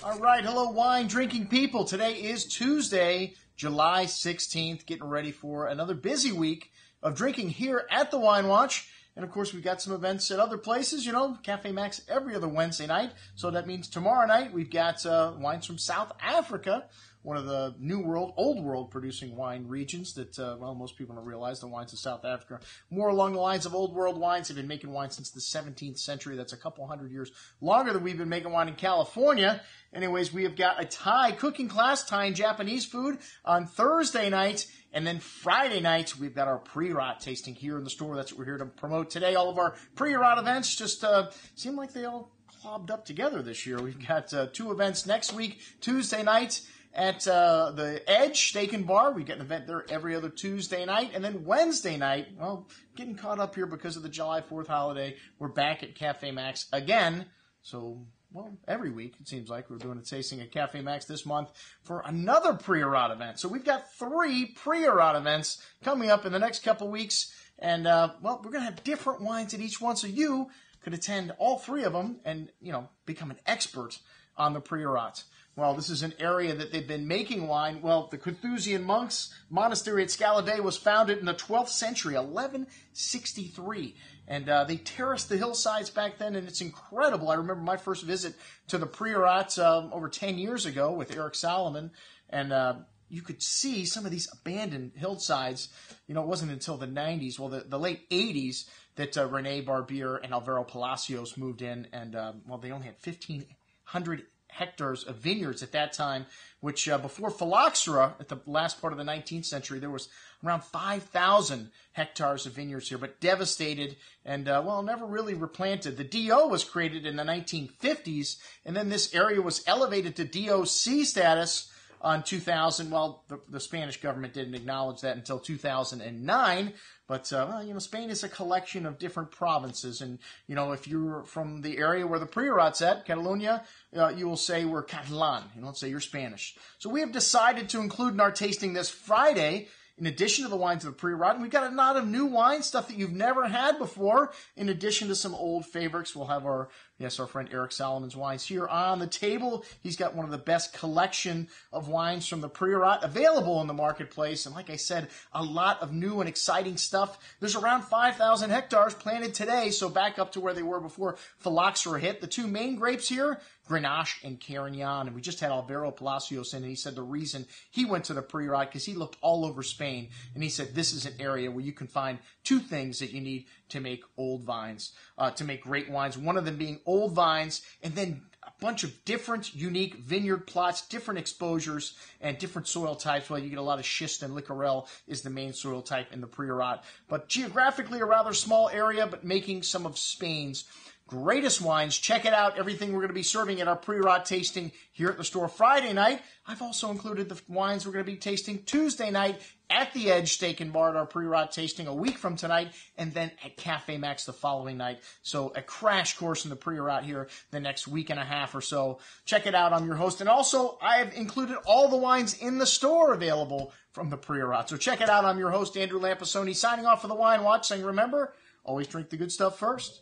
All right, hello wine drinking people. Today is Tuesday, July 16th, getting ready for another busy week of drinking here at the Wine Watch. And of course, we've got some events at other places, Cafe Maxx every other Wednesday night. So that means tomorrow night we've got wines from South Africa, one of the old world producing wine regions that, most people don't realize the wines of South Africa. More along the lines of old world wines. They've been making wine since the 17th century. That's a couple hundred years longer than we've been making wine in California. Anyways, we have got a Thai cooking class, Thai and Japanese food on Thursday night. And then Friday night, we've got our Priorat tasting here in the store. That's what we're here to promote today. All of our Priorat events just seem like they all clobbed up together this year. We've got two events next week, Tuesday night at the Edge Steak and Bar. We get an event there every other Tuesday night. And then Wednesday night, getting caught up here because of the July 4th holiday, we're back at Cafe Maxx again. So, every week, it seems like. We're doing a tasting at Cafe Maxx this month for another Priorat event. So we've got 3 Priorat events coming up in the next couple weeks. And, we're going to have different wines at each one. So you could attend all 3 of them and, become an expert on the Priorat. Well, this is an area that they've been making wine. Well, the Carthusian monks monastery at Scala Dei was founded in the 12th century, 1163. And they terraced the hillsides back then, and it's incredible. I remember my first visit to the Priorat over 10 years ago with Eric Solomon, and you could see some of these abandoned hillsides. It wasn't until the 90s, the late 80s, that René Barbier and Alvaro Palacios moved in, and, they only had 1,500 hectares of vineyards at that time, which before phylloxera, at the last part of the 19th century, there was around 5,000 hectares of vineyards here, but devastated and, never really replanted. The DO was created in the 1950s, and then this area was elevated to DOC status on 2000. Well, the Spanish government didn't acknowledge that until 2009. But, Spain is a collection of different provinces. And, if you're from the area where the Priorat's at, Catalonia, you will say we're Catalan. You don't say you're Spanish. So we have decided to include in our tasting this Friday, in addition to the wines of the Priorat, and we've got a lot of new wine, stuff that you've never had before, in addition to some old favorites. We'll have our friend Eric Solomon's wines here on the table. He's got one of the best collection of wines from the Priorat available in the marketplace. And like I said, a lot of new and exciting stuff. There's around 5,000 hectares planted today, so back up to where they were before phylloxera hit. The 2 main grapes here, Grenache and Carignan. And we just had Alvaro Palacios in, and he said the reason he went to the Priorat because he looked all over Spain, and he said this is an area where you can find 2 things that you need to make old vines, to make great wines. One of them being old vines, and then a bunch of different unique vineyard plots, different exposures, and different soil types. Well, you get a lot of schist and licorel is the main soil type in the Priorat. But geographically a rather small area, but making some of Spain's greatest wines. Check it out. Everything we're going to be serving at our Priorat tasting here at the store Friday night. I've also included the wines we're going to be tasting Tuesday night at the Edge Steak and Bar at our Priorat tasting a week from tonight, and then at Cafe Maxx the following night. So a crash course in the Priorat here the next week and a half or so. Check it out. I'm your host. And also, I have included all the wines in the store available from the Priorat. So check it out. I'm your host, Andrew Lampasoni, signing off for the Wine Watch, saying remember, always drink the good stuff first.